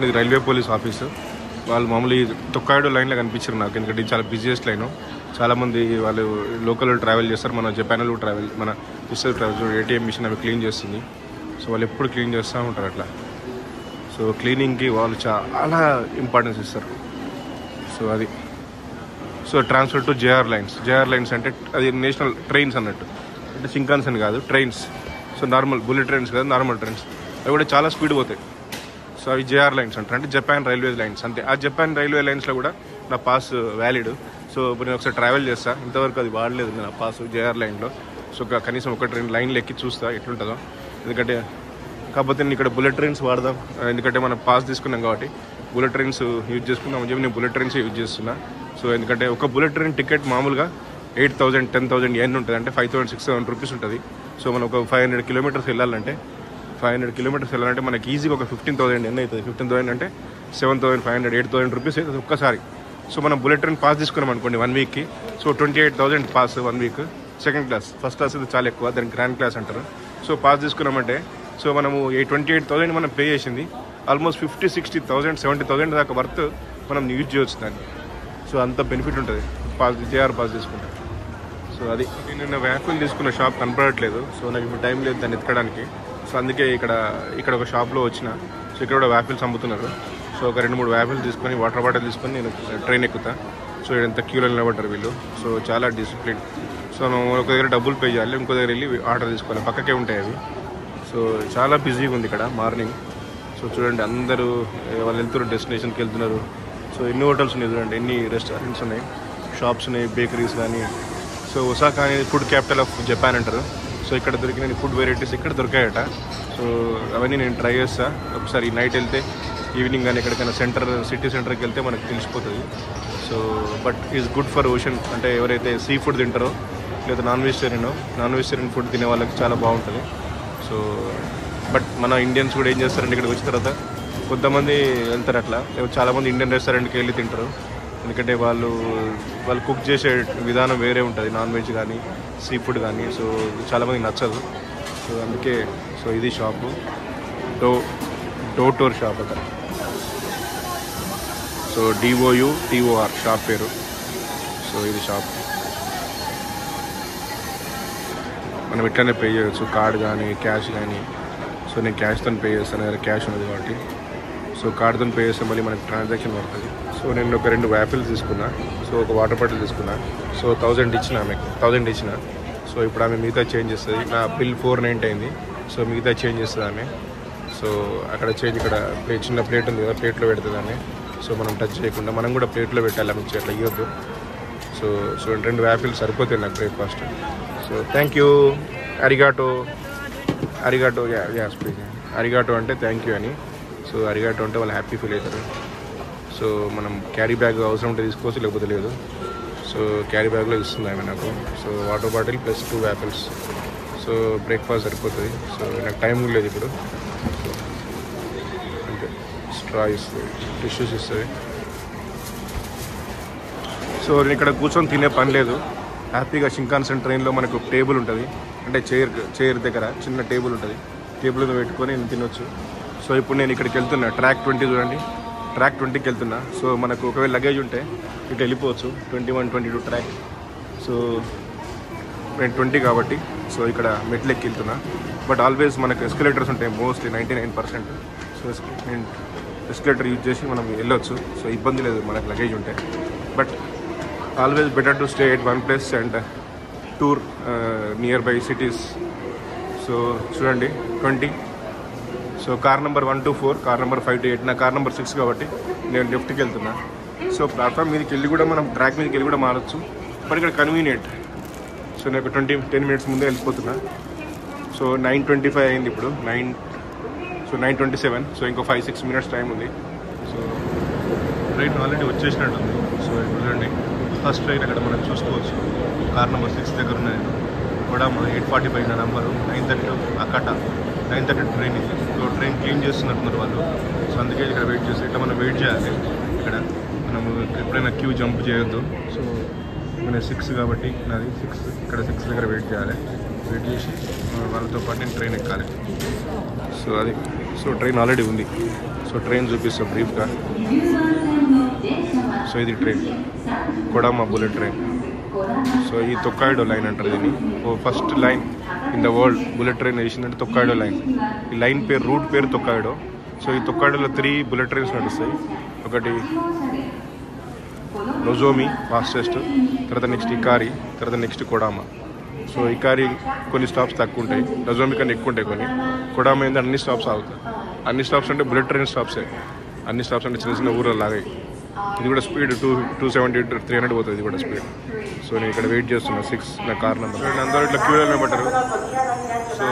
ఇది railway police office. వాళ్ళు మామూలు తొక్కాడు లైన్లో కనిపించారు నాకు, ఎందుకంటే ఇది చాలా బిజియెస్ట్ లైను. చాలామంది వాళ్ళు లోకల్ ట్రావెల్ చేస్తారు, మన జపాన్లో ట్రావెల్, మన ఇస్టర్ ట్రావెల్ ఏటీఎం మిషన్ అవి క్లీన్ చేస్తుంది. సో వాళ్ళు ఎప్పుడు క్లీన్ చేస్తూ ఉంటారు అట్లా. సో క్లీనింగ్కి వాళ్ళు చాలా ఇంపార్టెన్స్ ఇస్తారు. సో అది so transfer to JR lines. JR lines అంటే అది నేషనల్ ట్రైన్స్ అన్నట్టు, అంటే షింకాన్సెన్ కాదు, trains. So normal bullet trains కాదు, నార్మల్ ట్రైన్స్. అవి కూడా చాలా స్పీడ్ పోతాయి. సో అవి జేఆర్ లైన్స్ అంటారు, అంటే జపాన్ రైల్వే లైన్స్ అంతే. ఆ జపాన్ రైల్వే లైన్స్లో కూడా నా పాస్ వ్యాలిడ్. సో ఇప్పుడు నేను ఒకసారి ట్రావెల్ చేస్తాను, ఇంతవరకు అది వాడలేదు నా పాస్ జేఆర్ లైన్లో. సో కనీసం ఒక ట్రైన్ లైన్లో ఎక్కి చూస్తా ఎట్లుంటుందో. ఎందుకంటే కాకపోతే నేను ఇక్కడ బుల్లెట్ ట్రైన్స్ వాడదాం, ఎందుకంటే మనం పాస్ తీసుకున్నాం కాబట్టి బుల్లెట్ ట్రైన్స్ యూజ్ చేసుకుందామని చెప్పి నేను బుల్లెట్ ట్రైన్స్ యూజ్ చేస్తున్నా. సో ఎందుకంటే ఒక బుల్లెట్ ట్రైన్ టికెట్ మామూలుగా 8,000 10,000 ఎన్ ఉంటుంది, అంటే 5,000 6,000 రూపీస్ ఉంటుంది. సో మనం ఒక 500 కిలోమీటర్స్ వెళ్ళాలంటే 500 కిలోమీటర్స్ వెళ్ళాలంటే మనకి ఈజీగా ఒక 15,000 ఎన్ అవుతుంది. 15,000 అంటే 7,500 8,000 రూపీస్ అవుతుంది ఒక్కసారి. సో మనం బుల్లెట్ ట్రైన్ పాస్ తీసుకున్నాం అనుకోండి 1 వీక్కి, so 28,000 pass 1 week. Second class, first class ఇది చాలా ఎక్కువ, దానికి గ్రాండ్ క్లాస్ అంటారు. సో పాస్ తీసుకున్నామంటే సో మనము 28,000 మనం పే చేసింది ఆల్మోస్ట్ 50,000 60,000 70,000 దాకా వర్త్ మనం యూజ్ చేయవచ్చు దాన్ని. సో అంత బెనిఫిట్ ఉంటుంది పాస్ జేఆర్ పాస్ తీసుకుంటే. సో అది నేను నిన్న వ్యాఫిల్ తీసుకున్న షాప్ కనపడట్లేదు. సో నాకు ఇప్పుడు టైం లేదు దాన్ని ఎత్తడానికి. సో అందుకే ఇక్కడ ఒక షాప్లో వచ్చిన. సో ఇక్కడ కూడా వ్యాఫిల్స్ అమ్ముతున్నారు. సో ఒక 2-3 వ్యాఫిల్స్ తీసుకొని వాటర్ బాటిల్ తీసుకొని నేను ట్రైన్ ఎక్కుతా. సో ఎంత క్యూలో నిలబడ్డారు వీళ్ళు. సో చాలా డిసిప్లిన్. సో మనం ఒక దగ్గర డబ్బులు పే చేయాలి, ఇంకో దగ్గర వెళ్ళి ఆర్డర్ తీసుకోవాలి, పక్కకే ఉంటాయి అవి. సో చాలా బిజీగా ఉంది ఇక్కడ మార్నింగ్. సో చూడండి అందరూ వాళ్ళు వెళ్తున్నారు, డెస్టినేషన్కి వెళ్తున్నారు. సో ఎన్ని హోటల్స్ ఉన్నాయి చూడండి, ఎన్ని రెస్టారెంట్స్ ఉన్నాయి, షాప్స్ ఉన్నాయి, బేకరీస్ కానీ. సో ఒసాకా అనేది ఫుడ్ క్యాపిటల్ ఆఫ్ జపాన్ అంటారు. సో ఇక్కడ దొరికిన ఫుడ్ వెరైటీస్ ఇక్కడ దొరికాయట. సో అవన్నీ నేను ట్రై చేస్తా. ఒకసారి నైట్ వెళ్తే ఈవినింగ్ కానీ ఎక్కడికైనా సిటీ సెంటర్కి వెళ్తే మనకు తెలిసిపోతుంది. So but is good for ocean, అంటే ఎవరైతే సీ ఫుడ్ తింటారో లేదా నాన్ వెజిటేరియన్ ఫుడ్ తినే వాళ్ళకి చాలా బాగుంటుంది. సో బట్ మన ఇండియన్స్ కూడా ఏం చేస్తారంటే ఇక్కడికి వచ్చిన తర్వాత కొంతమంది వెళ్తారు అట్లా, చాలామంది ఇండియన్ రెస్టారెంట్కి వెళ్ళి తింటారు. ఎందుకంటే వాళ్ళు కుక్ చేసే విధానం వేరే ఉంటుంది, నాన్ వెజ్ కానీ సీ ఫుడ్ కానీ. సో చాలామందికి నచ్చదు. సో అందుకే సో ఇది షాపు డోటోర్ షాప్ అట. సో DOUTOR షాప్ పేరు. సో ఇది షాప్ మనం ఇట్లానే పే చేయవచ్చు, కార్డ్ కానీ క్యాష్ కానీ. సో నేను క్యాష్తో పే చేస్తాను, దగ్గర క్యాష్ ఉన్నది కాబట్టి. సో కార్డుతో పే చేస్తే మళ్ళీ మనకి ట్రాన్సాక్షన్ పడుతుంది. సో నేను ఒక 2 వ్యాపిల్స్ తీసుకున్నా. సో ఒక వాటర్ బాటిల్ తీసుకున్నా. సో 1,000 ఇచ్చిన ఆమెకు, 1,000 ఇచ్చిన. సో ఇప్పుడు ఆమె మిగతా చేంజ్ చేస్తుంది. నా బిల్ 490 అయింది. సో మిగతా చేంజ్ చేస్తుంది ఆమె. సో అక్కడ చేంజ్, ఇక్కడ చిన్న ప్లేట్ ఉంది కదా, ప్లేట్లో పెడుతుంది ఆమె. సో మనం టచ్ చేయకుండా మనం కూడా ప్లేట్లో పెట్టాలి, ఆమె అట్లా ఇవ్వద్దు. సో 2 వ్యాపిల్స్ సరిపోతాయి నాకు బ్రేక్ఫాస్ట్. సో థ్యాంక్ యూ, అరిగాటో యాస్ ప్లీజ్. అరిగాటో అంటే థ్యాంక్ యూ అని. సో అరిగాటో అంటే వాళ్ళు హ్యాపీ ఫీల్ అవుతారు. సో మనం క్యారీ బ్యాగ్ అవసరం ఉంటే తీసుకోవచ్చు, లేకపోతే లేదు. సో క్యారీ బ్యాగ్లో ఇస్తుంది ఆమె నాకు. So water bottle plus 2 waffles. So breakfast సరిపోతుంది. సో నాకు టైం లేదు ఇప్పుడు. సో అంటే స్ట్రా ఇస్తుంది, టిష్యూస్ ఇస్తుంది. సో నేను ఇక్కడ కూర్చొని తినే పని లేదు, హ్యాపీగా షింకాన్సెన్ ట్రైన్లో మనకు టేబుల్ ఉంటుంది, అంటే చైర్ దగ్గర చిన్న టేబుల్ ఉంటుంది, టేబుల్ మీద పెట్టుకొని నేను తినొచ్చు. సో ఇప్పుడు నేను ఇక్కడికి వెళ్తున్నా, ట్రాక్ 20 చూడండి, ట్రాక్ 20కి వెళ్తున్నా. సో మనకు ఒకవేళ లగేజ్ ఉంటే ఇటు వెళ్ళిపోవచ్చు, 21 22 ట్రాక్. సో నేను 20 కాబట్టి సో ఇక్కడ మెట్లు ఎక్కి వెళ్తున్నా. బట్ ఆల్వేస్ మనకు ఎస్కలేటర్స్ ఉంటాయి మోస్ట్లీ 99%. సో నేను ఎస్కలేటర్ యూజ్ చేసి మనం వెళ్ళొచ్చు. సో ఇబ్బంది లేదు మనకు లగేజ్ ఉంటే. But always better to stay at one place and tour near by cities. So చూడండి 20. So car number 1 to 4, car number 5 to 8. నా కార్ నెంబర్ 6 కాబట్టి నేను లెఫ్ట్కి వెళ్తున్నా. సో ప్లాట్ఫామ్ మీదకి వెళ్ళి కూడా మనం ట్రాక్ మీదకి వెళ్ళి కూడా మారచ్చు, బట్ ఇక్కడ కన్వీనియంట్. సో నేను ఒక 10 minutes ముందే వెళ్ళిపోతున్నా. సో 9:25 అయింది ఇప్పుడు, 9:27. సో ఇంకో 5-6 minutes టైం ఉంది. సో ట్రైన్ ఆల్రెడీ వచ్చేసినట్టుంది. సో ఇప్పుడు చూడండి ఫస్ట్ ట్రైన్ అక్కడ మనం చూసుకోవచ్చు, కార్ నెంబర్ 6 దగ్గర ఉన్నది కూడా. 8:45 నా నెంబరు, 9:32 అక్కట 9:30 ట్రైన్ ఇది. సో ట్రైన్ క్లీన్ చేస్తున్నట్టున్నారు వాళ్ళు. సో అందుకే ఇక్కడ వెయిట్ చేసి ఇట్లా మనం వెయిట్ చేయాలి. ఇక్కడ మనము ఎప్పుడైనా క్యూ జంప్ చేయొద్దు. సో మన 6 కాబట్టి నాది 6, ఇక్కడ 6 దగ్గర వెయిట్ చేయాలి. వెయిట్ చేసి వాళ్ళతో పాటు నేను ట్రైన్ ఎక్కాలి. సో అది సో ట్రైన్ ఆల్రెడీ ఉంది. సో సో ట్రైన్ చూపిస్తాం బ్రీఫ్గా. సో ఇది train Kodama bullet train. So ఈ తొక్కాయిడో లైన్ అంటారు దీన్ని. First line in the world bullet train వేసిందంటే తొక్కాయిడో లైన్. ఈ లైన్ పేరు, రూట్ పేరు తొక్కాయిడో. సో ఈ తొక్కాయిడోలో 3 బుల్లెట్ ట్రైన్స్ నడుస్తాయి. ఒకటి నొజోమి ఫాస్టెస్ట్, తర్వాత నెక్స్ట్ ఇకారి, తర్వాత నెక్స్ట్ కొడామా. సో ఇకారి కొన్ని స్టాప్స్ తక్కువ ఉంటాయి, నొజోమి కన్నా ఎక్కువ ఉంటాయి కొన్ని. కొడామా ఏంటంటే అన్ని స్టాప్స్ ఆగుతాయి. అన్ని స్టాప్స్ అంటే బుల్లెట్ ట్రైన్ స్టాప్సే. అన్ని స్టాప్స్ అంటే చిన్న చిన్న ఊళ్ళో లాగాయి. ఇది కూడా స్పీడ్ 270 300 పోతుంది. ఇది కూడా స్పీడ్. సో నేను ఇక్కడ వెయిట్ చేస్తున్నా 6 నా కార్ నెంబర్. అందరూ ఇట్లా క్యూలో నిలబడ్డారు. సో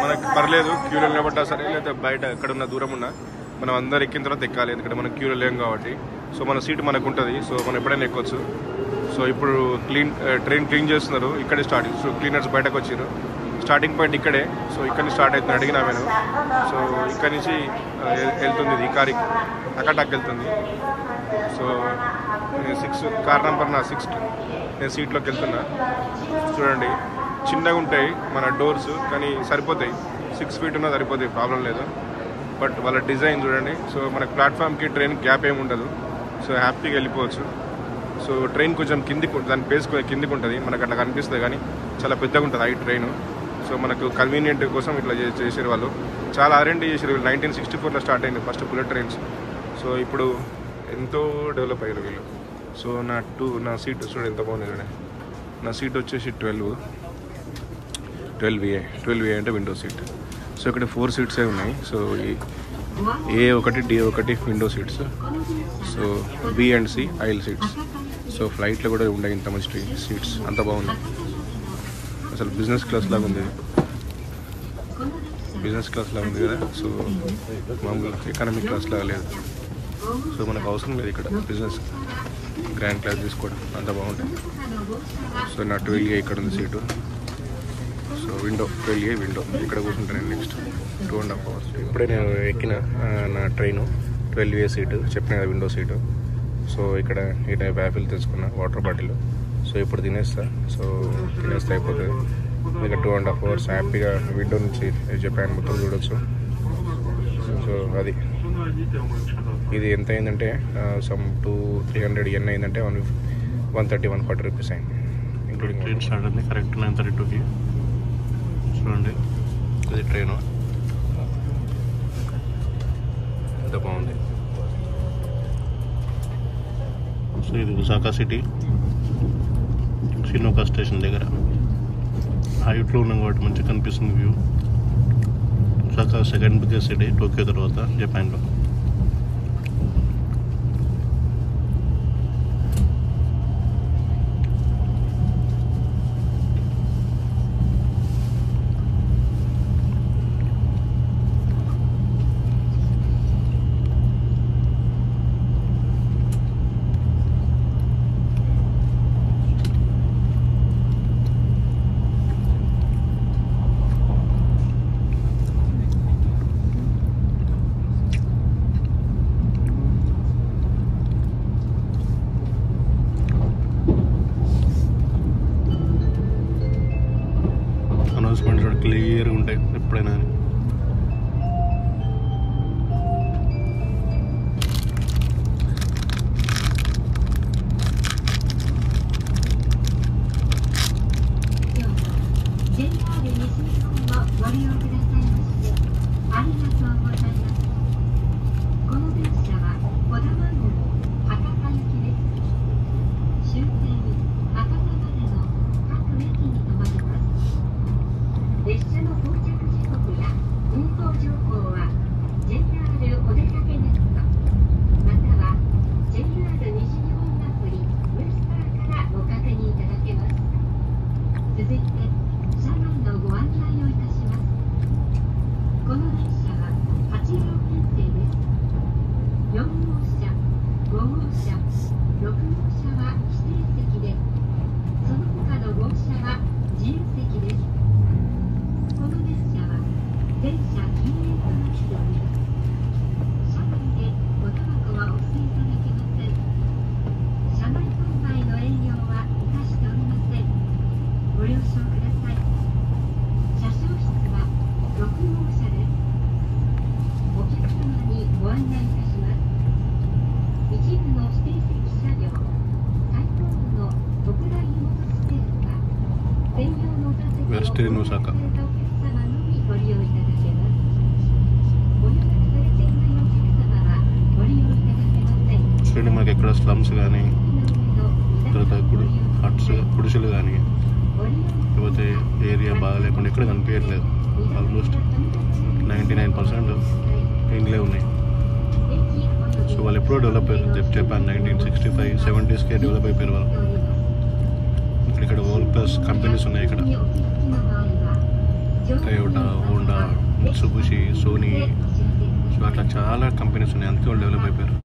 మనకి పర్లేదు క్యూలో నిలబడ్డా సరే, లేదా బయట ఎక్కడున్న దూరం ఉన్నా మనం అందరు ఎక్కిన తర్వాత ఎక్కాలి, ఎందుకంటే మనం క్యూలో లేం కాబట్టి. సో మన సీట్ మనకు ఉంటుంది, సో మనం ఎప్పుడైనా ఎక్కొచ్చు. సో ఇప్పుడు ట్రైన్ క్లీన్ చేస్తున్నారు, ఇక్కడే స్టార్ట్. సో క్లీనర్స్ బయటకు వచ్చారు. స్టార్టింగ్ పాయింట్ ఇక్కడే. సో ఇక్కడ నుంచి స్టార్ట్ అవుతుంది, అడిగినా నేను. సో ఇక్కడ నుంచి వెళ్తుంది ఇది కార్ అక్కటాక్ వెళ్తుంది. సో 6 కార్ నెంబర్ నా 6 నేను సీట్లోకి వెళ్తున్నా. చూడండి చిన్నగా ఉంటాయి మన డోర్స్, కానీ సరిపోతాయి. 6 feet ఉన్నా సరిపోతాయి, ప్రాబ్లం లేదు. బట్ వాళ్ళ డిజైన్ చూడండి. సో మనకు ప్లాట్ఫామ్కి ట్రైన్ గ్యాప్ ఏమి ఉండదు. సో హ్యాపీగా వెళ్ళిపోవచ్చు. సో ట్రైన్ కొంచెం కిందికి, దాని బేస్ కిందికి ఉంటుంది, మనకు అట్లా కనిపిస్తుంది, కానీ చాలా పెద్దగా ఉంటుంది ఈ ట్రైన్. సో మనకు కన్వీనియంట్ కోసం ఇట్లా చేసారు వాళ్ళు. చాలా R&D చేసారు. 1964లో స్టార్ట్ అయింది ఫస్ట్ బుల్లెట్ ట్రైన్స్. సో ఇప్పుడు ఎంతో డెవలప్ అయ్యారు వీళ్ళు. సో నా సీట్ చూడండి ఎంత బాగుంది. చూడండి నా సీట్ వచ్చేసి 12A అంటే విండో సీట్. సో ఇక్కడ 4 seats ఉన్నాయి. So A1 D1 window seats. So B and C I'll seats. So ఫ్లైట్లో కూడా ఉండే ఇంత మంచి సీట్స్, అంత బాగున్నాయి. అసలు బిజినెస్ క్లాస్ లాగా ఉంది కదా. సో మామూలుగా ఎకానమిక్ క్లాస్ లాగా లేదు. సో మనకు అవసరం లేదు ఇక్కడ బిజినెస్ గ్రాండ్ క్లాస్ తీసుకోవడం, అంత బాగుంటుంది. సో నా 12A ఇక్కడ ఉంది seat. So window 12A window, ఇక్కడ కూర్చుంటాను నెక్స్ట్ 2.5 hours. ఇప్పుడే నేను ఎక్కిన నా ట్రైను 12A సీటు, చెప్పిన కదా విండో సీటు. సో ఇక్కడ వ్యాఫిల్ తెచ్చుకున్నా, వాటర్ బాటిల్. సో ఇప్పుడు తినేస్తే అయిపోతుంది. ఇంకా 2.5 hours హ్యాపీగా విండో నుంచి జపాన్ మొత్తం చూడొచ్చు. సో అది ఇది ఎంత అయిందంటే సమ్ 300 yen అయిందంటే 130-140 రూపీస్ అయింది, ఇంక్లూడింగ్. ట్రైన్ స్టార్ట్ అయింది కరెక్ట్ 9:32కి. చూడండి ఇది ట్రైను ఎంత బాగుంది. సో ఇది ఒసాకా సిటీ, షినోకా స్టేషన్ దగ్గర హైట్లో ఉన్నాం కాబట్టి మంచిగా కనిపిస్తుంది view. Osaka second biggest city Tokyo తర్వాత జపాన్లో. అనౌన్స్మెంట్స్ కూడా క్లియర్గా ఉంటాయి ఎప్పుడైనా.ご案内 తెరిన్ ఒసాకా. చూడండి మనకి ఎక్కడ స్లమ్స్ కానీ తర్వాత హట్స్ గుడిసెలు కానీ లేకపోతే ఏరియా బాగా లేకుండా ఎక్కడ కనిపించట్లేదు. ఆల్మోస్ట్ 99% ఇంగ్లే ఉన్నాయి. సో వాళ్ళు ఎప్పుడో డెవలప్ అయ్యారు. జపాన్ 1965, 70s డెవలప్ అయిపోయారు వాళ్ళు. ఇక్కడ వరల్డ్ ప్లస్ కంపెనీస్ ఉన్నాయి. ఇక్కడ Toyota, Honda, Mitsubishi, Sony, so అట్లా చాలా కంపెనీస్ ఉన్నాయి. అందుకే వాళ్ళు డెవలప్ అయిపోయారు.